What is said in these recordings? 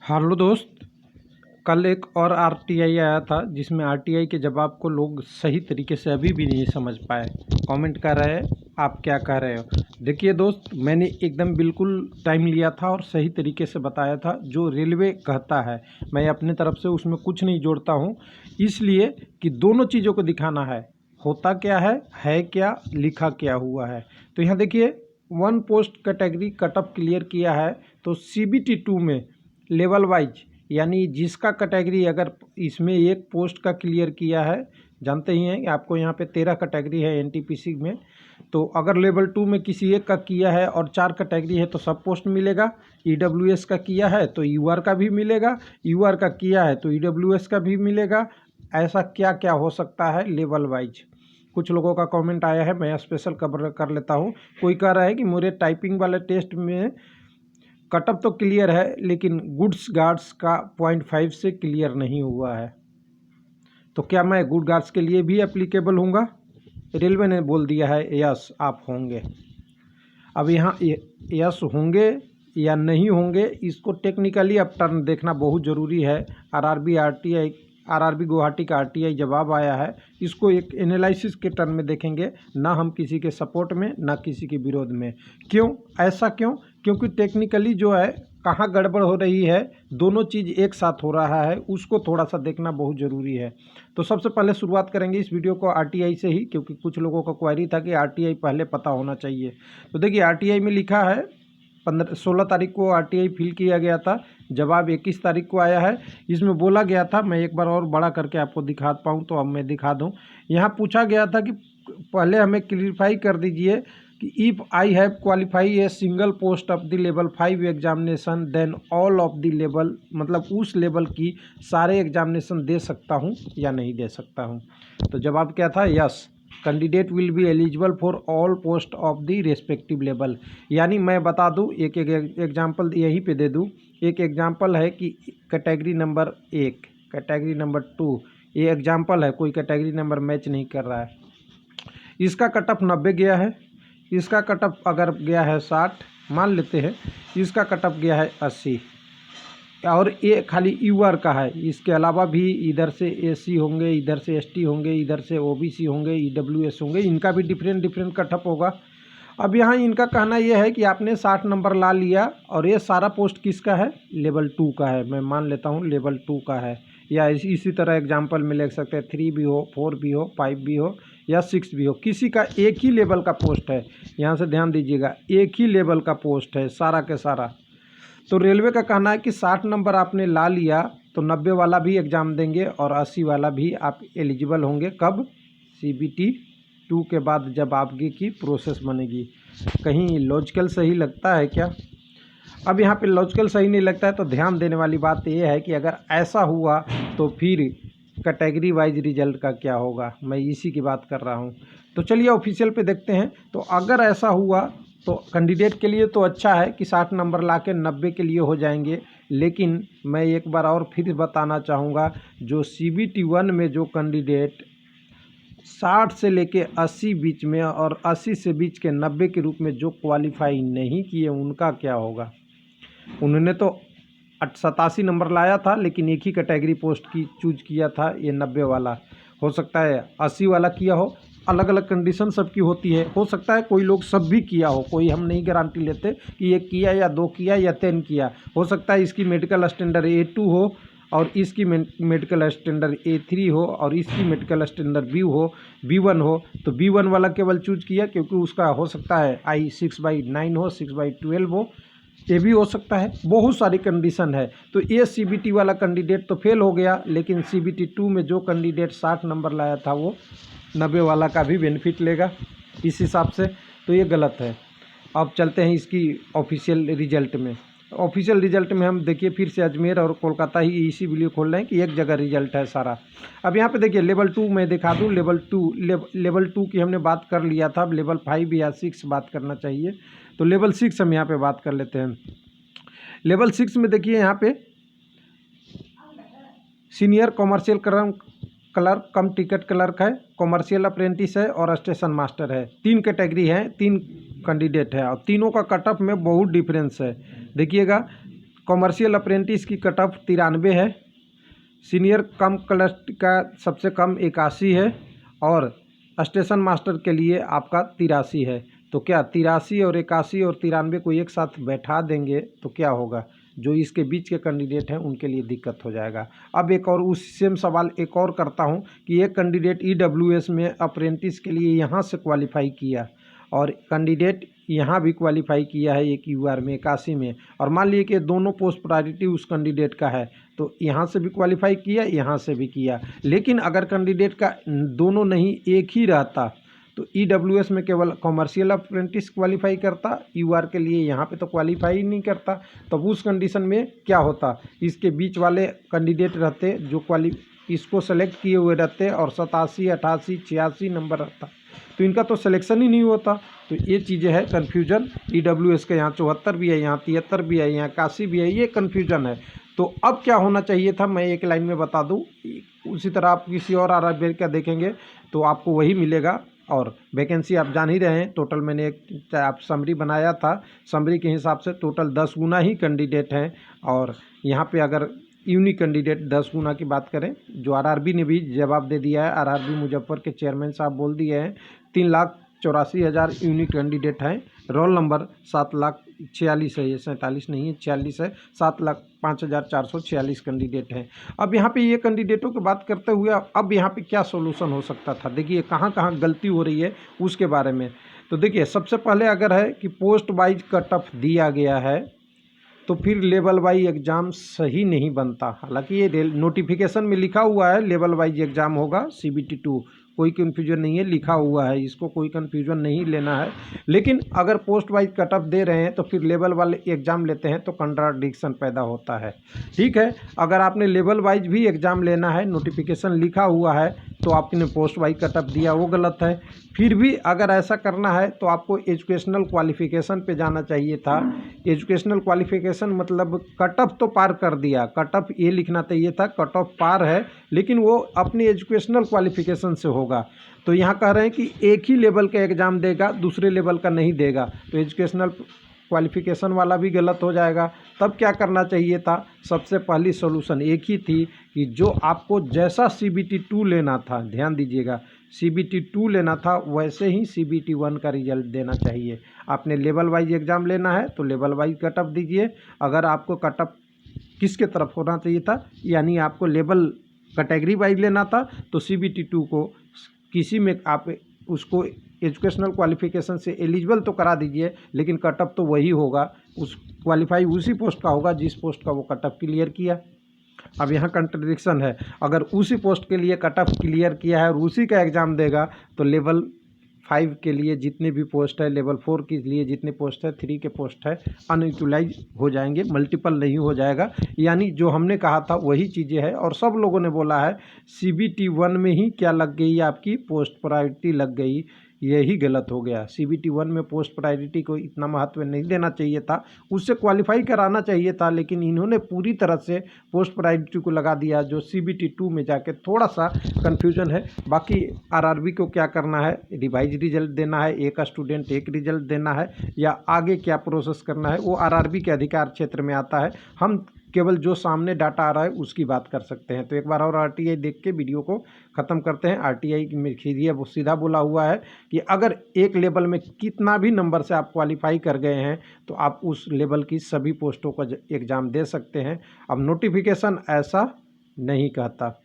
Hello दोस्त। कल एक और आरटीआई आया था जिसमें आरटीआई के जवाब को लोग सही तरीके से अभी भी नहीं समझ पाए। कमेंट कर रहे हैं, आप क्या कह रहे हो? देखिए दोस्त, मैंने एकदम बिल्कुल टाइम लिया था और सही तरीके से बताया था जो रेलवे कहता है। मैं अपने तरफ से उसमें कुछ नहीं जोड़ता हूँ, इसलिए कि दोनों चीज़ों को दिखाना है। होता क्या है क्या, लिखा क्या हुआ है। तो यहाँ देखिए, one post category cutoff clear किया है। तो सीबीटी 2 में लेवल वाइज, यानी जिसका कैटेगरी अगर इसमें एक पोस्ट का क्लियर किया है, जानते ही हैं कि आपको यहाँ पे 13 कैटेगरी है एनटीपीसी में। तो अगर लेवल 2 में किसी एक का किया है और 4 कैटेगरी है तो सब पोस्ट मिलेगा। ईडब्ल्यूएस का किया है तो यूआर का भी मिलेगा, यूआर का किया है तो ईडब्ल्यूएस का भी मिलेगा। ऐसा क्या क्या हो सकता है लेवल वाइज। कुछ लोगों का कमेंट आया है, मैं स्पेशल कवर कर लेता हूँ। कोई कह रहा है कि मेरे टाइपिंग वाले टेस्ट में कटअप तो क्लियर है लेकिन गुड्स गार्ड्स का 0.5 से क्लियर नहीं हुआ है। तो क्या मैं गुड गार्ड्स के लिए भी एप्लीकेबल हूँगा? रेलवे ने बोल दिया है यस आप होंगे। अब यहाँ यस होंगे या नहीं होंगे, इसको टेक्निकली अब टर्न देखना बहुत ज़रूरी है। आरआरबी गुवाहाटी का आरटीआई जवाब आया है, इसको एक एनालिसिस के टर्न में देखेंगे, ना हम किसी के सपोर्ट में ना किसी के विरोध में। क्यों ऐसा क्यों? क्योंकि टेक्निकली जो है कहाँ गड़बड़ हो रही है, दोनों चीज़ एक साथ हो रहा है, उसको थोड़ा सा देखना बहुत ज़रूरी है। तो सबसे पहले शुरुआत करेंगे इस वीडियो को आरटीआई से ही, क्योंकि कुछ लोगों का क्वेरी था कि आरटीआई पहले पता होना चाहिए। तो देखिए, आरटीआई में लिखा है 16 तारीख को आरटीआई फिल किया गया था, जवाब 21 तारीख को आया है। इसमें बोला गया था, मैं एक बार और बड़ा करके आपको दिखा पाऊँ तो अब मैं दिखा दूँ। यहाँ पूछा गया था कि पहले हमें क्लियरिफाई कर दीजिए कि if I have qualify a single post of the level 5 examination then all of the level, मतलब उस लेवल की सारे एग्जामिनेशन दे सकता हूँ या नहीं दे सकता हूँ। तो जवाब क्या था? Yes, candidate will be eligible for all post of the respective level. यानी मैं बता दूं, एक एग्जांपल यहीं पे दे दूं। एक एग्जांपल है कि कैटेगरी नंबर 1, कैटेगरी नंबर 2, ये एग्जांपल है, कोई कैटेगरी नंबर मैच नहीं कर रहा है। इसका कटअप 90 गया है, इसका कटअप अगर गया है 60, मान लेते हैं, इसका कटअप गया है 80, और ये खाली यूआर का है। इसके अलावा भी इधर से एसी होंगे, इधर से एसटी होंगे, इधर से ओबीसी होंगे, ईडब्ल्यूएस होंगे, इनका भी डिफरेंट कटअप होगा। अब यहाँ इनका कहना यह है कि आपने 60 नंबर ला लिया और ये सारा पोस्ट किसका है? लेवल 2 का है। मैं मान लेता हूँ लेवल 2 का है, या इसी तरह एग्जाम्पल में ले सकते हैं 3 भी हो, 4 भी हो, 5 भी हो या 6 भी हो। किसी का एक ही लेवल का पोस्ट है, यहाँ से ध्यान दीजिएगा, एक ही लेवल का पोस्ट है सारा के सारा। तो रेलवे का कहना है कि 60 नंबर आपने ला लिया तो 90 वाला भी एग्ज़ाम देंगे और 80 वाला भी आप एलिजिबल होंगे। कब? सीबीटी 2 के बाद जब आगे की प्रोसेस बनेगी। कहीं लॉजिकल सही लगता है क्या? अब यहाँ पे लॉजिकल सही नहीं लगता है तो ध्यान देने वाली बात यह है कि अगर ऐसा हुआ तो फिर कैटेगरी वाइज रिजल्ट का क्या होगा, मैं इसी की बात कर रहा हूँ। तो चलिए ऑफिशियल पे देखते हैं। तो अगर ऐसा हुआ तो कैंडिडेट के लिए तो अच्छा है कि 60 नंबर ला के 90 के लिए हो जाएंगे, लेकिन मैं एक बार और फिर बताना चाहूँगा, जो सीबीटी 1 में जो कैंडिडेट 60 से लेके 80 बीच में और 80 से बीच के 90 के रूप में जो क्वालिफाई नहीं किए, उनका क्या होगा? उन्होंने तो 87 नंबर लाया था लेकिन एक ही कैटेगरी पोस्ट की चूज किया था, ये 90 वाला। हो सकता है 80 वाला किया हो, अलग अलग कंडीशन सबकी होती है। हो सकता है कोई लोग सब भी किया हो, कोई हम नहीं गारंटी लेते कि एक किया या 2 किया या 10 किया। हो सकता है इसकी मेडिकल स्टैंडर्ड A2 हो और इसकी मेडिकल स्टैंडर्ड A3 हो और इसकी मेडिकल स्टैंडर्ड B1 हो। तो B1 वाला केवल चूज किया क्योंकि उसका हो सकता है I 6/9 हो, 6/12 हो, ये भी हो सकता है। बहुत सारी कंडीशन है। तो ये सीबीटी वाला कैंडिडेट तो फेल हो गया, लेकिन सीबीटी 2 में जो कैंडिडेट 60 नंबर लाया था वो 90 वाला का भी बेनिफिट लेगा इस हिसाब से। तो ये गलत है। अब चलते हैं इसकी ऑफिशियल रिजल्ट में। ऑफिशियल रिजल्ट में हम देखिए फिर से अजमेर और कोलकाता ही इसी वीडियो खोल रहे हैं कि एक जगह रिजल्ट है सारा। अब यहाँ पे देखिए लेवल 2 में दिखा दूँ। लेवल 2 की हमने बात कर लिया था, अब लेवल 5 या 6 बात करना चाहिए। तो लेवल 6 हम यहाँ पे बात कर लेते हैं। लेवल 6 में देखिए यहाँ पे सीनियर कॉमर्शियल क्लर्क कम टिकट क्लर्क है, कॉमर्शियल अप्रेंटिस है और स्टेशन मास्टर है। 3 कैटेगरी है, 3 कैंडिडेट है और तीनों का कटअप में बहुत डिफरेंस है। देखिएगा, कॉमर्शियल अप्रेंटिस की कट ऑफ 93 है, सीनियर कम क्लस्ट का सबसे कम 81 है और स्टेशन मास्टर के लिए आपका 83 है। तो क्या 83 और 81 और 93 को एक साथ बैठा देंगे तो क्या होगा, जो इसके बीच के कैंडिडेट हैं उनके लिए दिक्कत हो जाएगा। अब एक और उस सेम सवाल एक और करता हूं कि एक कैंडिडेट EWS में अप्रेंटिस के लिए यहां से क्वालिफाई किया और कैंडिडेट यहाँ भी क्वालिफाई किया है एक UR में 81 में, और मान लीजिए कि दोनों पोस्ट प्रायोरिटी उस कैंडिडेट का है, तो यहाँ से भी क्वालिफाई किया, यहाँ से भी किया। लेकिन अगर कैंडिडेट का दोनों नहीं एक ही रहता तो EWS में केवल कॉमर्शियल अप्रेंटिस क्वालिफाई करता, UR के लिए यहाँ पे तो क्वालिफाई ही नहीं करता। तब उस कंडीशन में क्या होता, इसके बीच वाले कैंडिडेट रहते जो इसको सेलेक्ट किए हुए रहते और 87, 88, 86 नंबर रहता, तो इनका तो सिलेक्शन ही नहीं होता। तो ये चीज़ें हैं कन्फ्यूजन। EWS के यहाँ 74 भी है, यहाँ 73 भी है, यहाँ 81 भी है, ये कन्फ्यूजन है। तो अब क्या होना चाहिए था, मैं एक लाइन में बता दूं। उसी तरह आप किसी और RRB का देखेंगे तो आपको वही मिलेगा। और वैकेंसी आप जान ही रहे हैं, टोटल मैंने एक आप समरी बनाया था, समरी के हिसाब से टोटल 10 गुना ही कैंडिडेट हैं। और यहाँ पे अगर यूनिक कैंडिडेट 10 गुना की बात करें, जो RRB ने भी जवाब दे दिया है, RRB मुजफ्फर के चेयरमैन साहब बोल दिए हैं 3,84,000 यूनिक कैंडिडेट हैं। रोल नंबर 7,46,000 है, ये 47 नहीं है, 46 है, 7,05,446 कैंडिडेट हैं। अब यहाँ पे ये कैंडिडेटों की बात करते हुए अब यहाँ पे क्या सोल्यूशन हो सकता था, देखिए कहाँ कहाँ गलती हो रही है उसके बारे में। तो देखिए सबसे पहले अगर है कि पोस्ट वाइज कट ऑफ दिया गया है तो फिर लेवल वाइज एग्ज़ाम सही नहीं बनता। हालांकि ये नोटिफिकेशन में लिखा हुआ है लेवल वाइज एग्ज़ाम होगा CBT 2, कोई कन्फ्यूजन नहीं है, लिखा हुआ है, इसको कोई कन्फ्यूजन नहीं लेना है। लेकिन अगर पोस्ट वाइज कट ऑफ दे रहे हैं तो फिर लेवल वाले एग्ज़ाम लेते हैं तो कंट्राडिक्शन पैदा होता है। ठीक है, अगर आपने लेवल वाइज भी एग्ज़ाम लेना है, नोटिफिकेशन लिखा हुआ है, तो आपने पोस्ट वाइज कट ऑफ दिया वो गलत है। फिर भी अगर ऐसा करना है तो आपको एजुकेशनल क्वालिफ़िकेशन पे जाना चाहिए था। एजुकेशनल क्वालिफ़िकेशन मतलब कट ऑफ तो पार कर दिया, कट ऑफ ये लिखना चाहिए था कट ऑफ पार है, लेकिन वो अपनी एजुकेशनल क्वालिफ़िकेशन से होगा। तो यहाँ कह रहे हैं कि एक ही लेवल का एग्ज़ाम देगा, दूसरे लेवल का नहीं देगा, तो एजुकेशनल क्वालिफ़िकेशन वाला भी गलत हो जाएगा। तब क्या करना चाहिए था, सबसे पहली सॉल्यूशन एक ही थी कि जो आपको जैसा CBT 2 लेना था, ध्यान दीजिएगा, CBT 2 लेना था वैसे ही CBT 1 का रिजल्ट देना चाहिए। आपने लेवल वाइज एग्ज़ाम लेना है तो लेवल वाइज कट ऑफ दीजिए। अगर आपको कट ऑफ किसके तरफ होना चाहिए था, यानी आपको लेवल कैटेगरी वाइज लेना था तो CBT 2 को किसी में आप उसको एजुकेशनल क्वालिफ़िकेशन से एलिजिबल तो करा दीजिए, लेकिन कट ऑफ तो वही होगा, उस क्वालिफाई उसी पोस्ट का होगा जिस पोस्ट का वो कट ऑफ क्लियर किया। अब यहाँ कंट्रडिक्शन है, अगर उसी पोस्ट के लिए कट ऑफ क्लियर किया है और उसी का एग्ज़ाम देगा तो लेवल 5 के लिए जितने भी पोस्ट है, लेवल 4 के लिए जितने पोस्ट है, 3 के पोस्ट है, अनयूटिलाइज हो जाएंगे, मल्टीपल नहीं हो जाएगा। यानी जो हमने कहा था वही चीज़ें हैं और सब लोगों ने बोला है CBT 1 में ही क्या लग गई, आपकी पोस्ट प्रायोरिटी लग गई, यही गलत हो गया। CBT 1 में पोस्ट प्रायोरिटी को इतना महत्व नहीं देना चाहिए था, उससे क्वालिफाई कराना चाहिए था, लेकिन इन्होंने पूरी तरह से पोस्ट प्रायोरिटी को लगा दिया, जो CBT 2 में जाके थोड़ा सा कन्फ्यूजन है। बाकी RRB को क्या करना है, रिवाइज रिजल्ट देना है, एक स्टूडेंट एक रिजल्ट देना है, या आगे क्या प्रोसेस करना है वो RRB के अधिकार क्षेत्र में आता है। हम केवल जो सामने डाटा आ रहा है उसकी बात कर सकते हैं। तो एक बार और RTI देख के वीडियो को ख़त्म करते हैं। RTI में वो सीधा बोला हुआ है कि अगर एक लेवल में कितना भी नंबर से आप क्वालिफाई कर गए हैं तो आप उस लेवल की सभी पोस्टों का एग्ज़ाम दे सकते हैं। अब नोटिफिकेशन ऐसा नहीं कहता,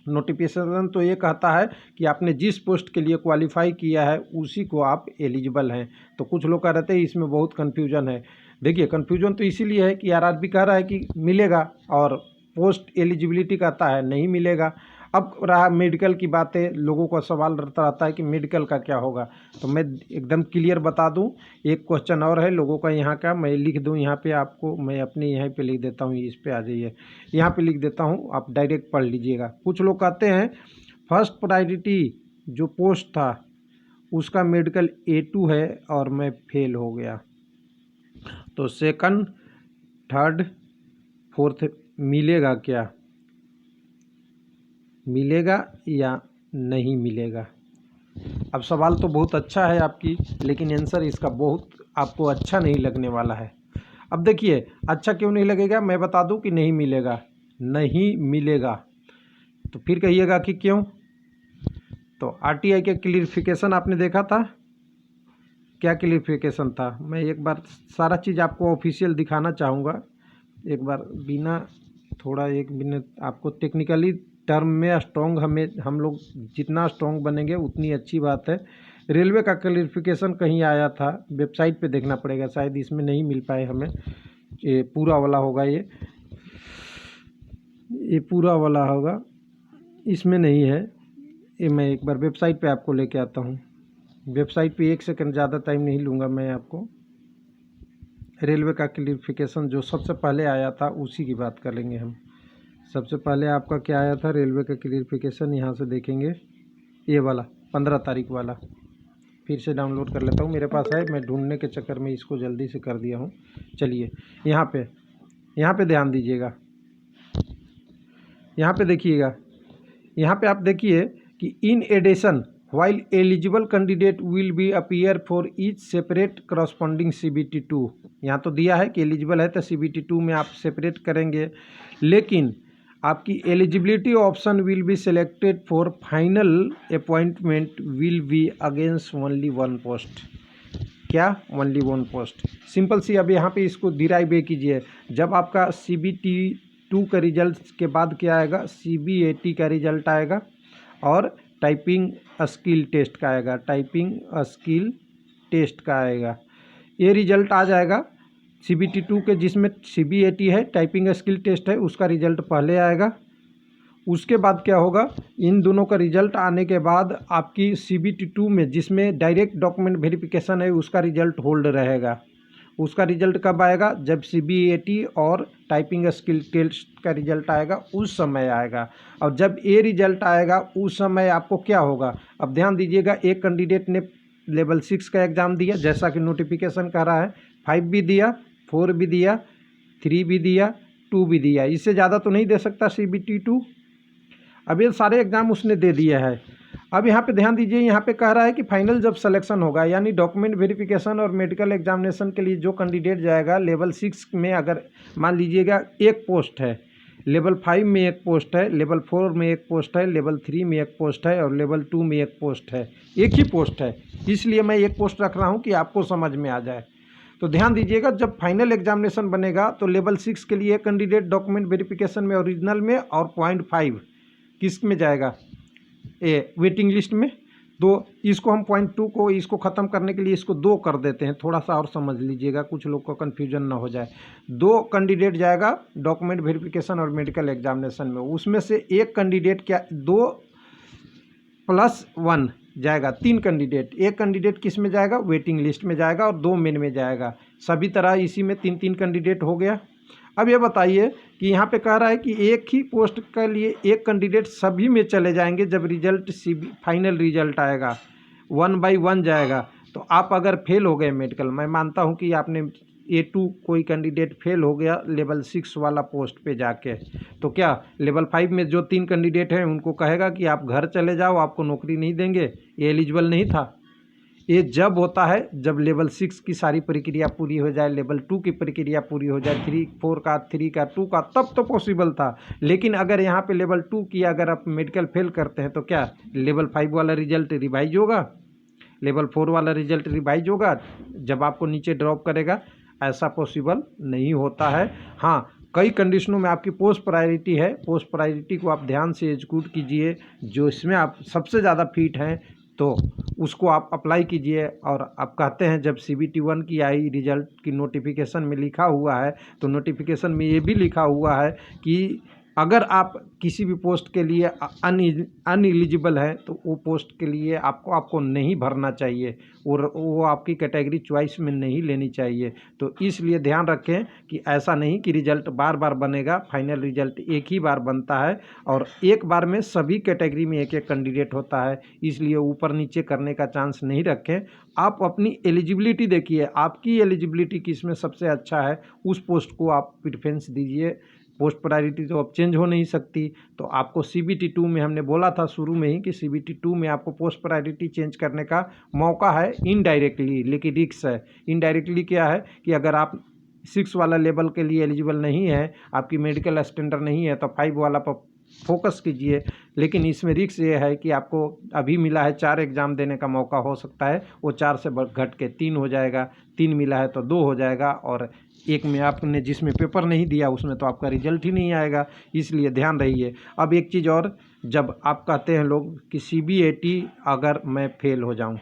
नोटिफिकेशन तो ये कहता है कि आपने जिस पोस्ट के लिए क्वालिफाई किया है उसी को आप एलिजिबल हैं। तो कुछ लोग कह रहे थे इसमें बहुत कन्फ्यूजन है। देखिए कन्फ्यूजन तो इसीलिए है कि RRB कह रहा है कि मिलेगा और पोस्ट एलिजिबिलिटी कहता है नहीं मिलेगा। अब रहा मेडिकल की बातें, लोगों का सवाल रहता है कि मेडिकल का क्या होगा, तो मैं एकदम क्लियर बता दूं। एक क्वेश्चन और है लोगों का यहाँ का, मैं लिख दूं यहाँ पे आपको, मैं अपने यहाँ पे लिख देता हूँ, इस पे आ जाइए, यहाँ पे लिख देता हूँ, आप डायरेक्ट पढ़ लीजिएगा। कुछ लोग कहते हैं फर्स्ट प्रायोरिटी जो पोस्ट था उसका मेडिकल A2 है और मैं फेल हो गया, तो सेकंड थर्ड फोर्थ मिलेगा क्या, मिलेगा या नहीं मिलेगा। अब सवाल तो बहुत अच्छा है आपकी, लेकिन आंसर इसका बहुत आपको अच्छा नहीं लगने वाला है। अब देखिए अच्छा क्यों नहीं लगेगा, मैं बता दूं कि नहीं मिलेगा, नहीं मिलेगा। तो फिर कहिएगा कि क्यों। तो आरटीआई के क्लियरिफिकेशन आपने देखा था, क्या क्लियरिफिकेशन था। मैं एक बार सारा चीज़ आपको ऑफिशियल दिखाना चाहूँगा, एक बार बिना थोड़ा एक मिनट आपको टेक्निकली टर्म में स्ट्रॉन्ग, हम लोग जितना स्ट्रॉन्ग बनेंगे उतनी अच्छी बात है। रेलवे का क्लियरिफिकेशन कहीं आया था, वेबसाइट पे देखना पड़ेगा, शायद इसमें नहीं मिल पाए हमें। ये पूरा वाला होगा, ये पूरा वाला होगा, इसमें नहीं है। ये मैं एक बार वेबसाइट पे आपको लेके आता हूँ। वेबसाइट पे 1 सेकंड, ज़्यादा टाइम नहीं लूँगा मैं आपको। रेलवे का क्लियरिफिकेशन जो सबसे पहले आया था उसी की बात कर लेंगे हम। सबसे पहले आपका क्या आया था रेलवे का क्लियरिफिकेशन, यहाँ से देखेंगे ये वाला 15 तारीख वाला। फिर से डाउनलोड कर लेता हूँ, मेरे पास है, मैं ढूंढने के चक्कर में इसको जल्दी से कर दिया हूँ। चलिए यहाँ पे ध्यान दीजिएगा, यहाँ पे देखिएगा, यहाँ पे आप देखिए कि in addition while eligible candidate will be appear for each separate corresponding CBT2। यहाँ तो दिया है कि एलिजिबल है तो CBT2 में आप सेपरेट करेंगे, लेकिन आपकी eligibility option will be selected for final appointment will be against only 1 post. क्या ओनली 1 पोस्ट, सिंपल सी। अब यहाँ पे इसको डिराइव कीजिए, जब आपका CBT2 का रिजल्ट के बाद क्या आएगा, CBAT का रिजल्ट आएगा और टाइपिंग स्किल टेस्ट का आएगा, टाइपिंग स्किल टेस्ट का आएगा। ये रिजल्ट आ जाएगा CBT2 के, जिसमें CBAT है, टाइपिंग स्किल टेस्ट है, उसका रिजल्ट पहले आएगा। उसके बाद क्या होगा, इन दोनों का रिजल्ट आने के बाद आपकी CBT2 में जिसमें डायरेक्ट डॉक्यूमेंट वेरिफिकेशन है उसका रिजल्ट होल्ड रहेगा। उसका रिजल्ट कब आएगा, जब CBAT और टाइपिंग स्किल टेस्ट का रिजल्ट आएगा उस समय आएगा। और जब ये रिजल्ट आएगा उस समय आपको क्या होगा, अब ध्यान दीजिएगा। एक कैंडिडेट ने लेवल 6 का एग्ज़ाम दिया, जैसा कि नोटिफिकेशन कह रहा है, 5 भी दिया, 4 भी दिया, 3 भी दिया, 2 भी दिया, इससे ज़्यादा तो नहीं दे सकता CBT2। अब ये सारे एग्ज़ाम उसने दे दिया है। अब यहाँ पे ध्यान दीजिए, यहाँ पे कह रहा है कि फाइनल जब सिलेक्शन होगा, यानी डॉक्यूमेंट वेरिफिकेशन और मेडिकल एग्जामिनेशन के लिए जो कैंडिडेट जाएगा लेवल 6 में, अगर मान लीजिएगा एक पोस्ट है, लेवल 5 में एक पोस्ट है, लेवल 4 में एक पोस्ट है, लेवल 3 में एक पोस्ट है और लेवल 2 में एक पोस्ट है, एक ही पोस्ट है, इसलिए मैं एक पोस्ट रख रहा हूँ कि आपको समझ में आ जाए। तो ध्यान दीजिएगा, जब फाइनल एग्जामिनेशन बनेगा तो लेवल 6 के लिए कैंडिडेट डॉक्यूमेंट वेरिफिकेशन में ओरिजिनल में और 0.5 किस में जाएगा, वेटिंग लिस्ट में। तो इसको हम 0.2 को इसको ख़त्म करने के लिए इसको 2 कर देते हैं, थोड़ा सा और समझ लीजिएगा, कुछ लोग को कन्फ्यूजन ना हो जाए। 2 कैंडिडेट जाएगा डॉक्यूमेंट वेरिफिकेशन और मेडिकल एग्जामिनेशन में, उसमें से एक कैंडिडेट क्या 2 + 1 जाएगा, 3 कैंडिडेट। एक कैंडिडेट किस में जाएगा, वेटिंग लिस्ट में जाएगा और 2 मेन में जाएगा। सभी तरह इसी में 3-3 कैंडिडेट हो गया। अब ये बताइए कि यहाँ पे कह रहा है कि एक ही पोस्ट के लिए एक कैंडिडेट सभी में चले जाएंगे जब रिजल्ट फाइनल रिजल्ट आएगा, 1 by 1 जाएगा। तो आप अगर फेल हो गए मेडिकल, मैं मानता हूँ कि आपने A2 कोई कैंडिडेट फेल हो गया लेवल 6 वाला पोस्ट पे जाके, तो क्या लेवल 5 में जो 3 कैंडिडेट हैं उनको कहेगा कि आप घर चले जाओ, आपको नौकरी नहीं देंगे, ये एलिजिबल नहीं था। ये जब होता है जब लेवल 6 की सारी प्रक्रिया पूरी हो जाए, लेवल 2 की प्रक्रिया पूरी हो जाए, 3 का 2 का, तब तो पॉसिबल था। लेकिन अगर यहाँ पे लेवल 2 की अगर आप मेडिकल फेल करते हैं तो क्या लेवल 5 वाला रिजल्ट रिवाइज होगा, लेवल 4 वाला रिजल्ट रिवाइज होगा जब आपको नीचे ड्रॉप करेगा? ऐसा पॉसिबल नहीं होता है। हाँ, कई कंडीशनों में आपकी पोस्ट प्रायोरिटी है, पोस्ट प्रायोरिटी को आप ध्यान से एग्जीक्यूट कीजिए, जो इसमें आप सबसे ज़्यादा फिट हैं तो उसको आप अप्लाई कीजिए। और आप कहते हैं जब CBT1 की आई रिजल्ट की नोटिफिकेशन में लिखा हुआ है, तो नोटिफिकेशन में ये भी लिखा हुआ है कि अगर आप किसी भी पोस्ट के लिए अनएलिजिबल हैं तो वो पोस्ट के लिए आपको नहीं भरना चाहिए, और वो आपकी कैटेगरी चॉइस में नहीं लेनी चाहिए। तो इसलिए ध्यान रखें कि ऐसा नहीं कि रिजल्ट बार बार बनेगा, फाइनल रिजल्ट एक ही बार बनता है और एक बार में सभी कैटेगरी में एक एक कैंडिडेट होता है, इसलिए ऊपर नीचे करने का चांस नहीं रखें। आप अपनी एलिजिबिलिटी देखिए, आपकी एलिजिबिलिटी किस में सबसे अच्छा है, उस पोस्ट को आप प्रेफरेंस दीजिए। पोस्ट प्रायोरिटी तो अब चेंज हो नहीं सकती, तो आपको CBT2 में हमने बोला था शुरू में ही कि CBT2 में आपको पोस्ट प्रायोरिटी चेंज करने का मौका है इनडायरेक्टली, लेकिन रिस्क है। इनडायरेक्टली क्या है कि अगर आप 6 वाला लेवल के लिए एलिजिबल नहीं है, आपकी मेडिकल स्टैंडर्ड नहीं है, तो 5 वाला पर फोकस कीजिए। लेकिन इसमें रिस्क ये है कि आपको अभी मिला है 4 एग्ज़ाम देने का मौका, हो सकता है वो 4 से घट के 3 हो जाएगा, 3 मिला है तो 2 हो जाएगा, और एक में आपने जिसमें पेपर नहीं दिया उसमें तो आपका रिजल्ट ही नहीं आएगा, इसलिए ध्यान रहिए। अब एक चीज़ और, जब आप कहते हैं लोग कि CBAT अगर मैं फेल हो जाऊं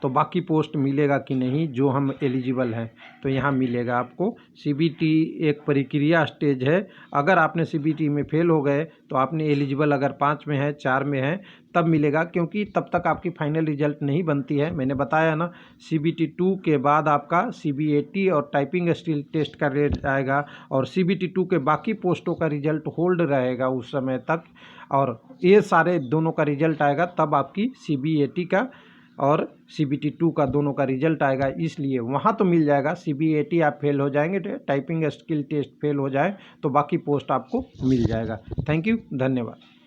तो बाकी पोस्ट मिलेगा कि नहीं जो हम एलिजिबल हैं, तो यहाँ मिलेगा आपको। CBT एक प्रक्रिया स्टेज है, अगर आपने CBT में फेल हो गए तो आपने एलिजिबल अगर 5 में है, 4 में है, तब मिलेगा, क्योंकि तब तक आपकी फाइनल रिजल्ट नहीं बनती है। मैंने बताया ना, CBT 2 के बाद आपका CBAT और टाइपिंग स्किल टेस्ट का रेट आएगा, और CBT 2 के बाकी पोस्टों का रिजल्ट होल्ड रहेगा उस समय तक, और ये सारे दोनों का रिजल्ट आएगा तब आपकी CBAT का और CBT 2 का दोनों का रिजल्ट आएगा। इसलिए वहाँ तो मिल जाएगा। CBAT आप फेल हो जाएंगे, टाइपिंग स्किल टेस्ट फेल हो जाए तो बाकी पोस्ट आपको मिल जाएगा। थैंक यू, धन्यवाद।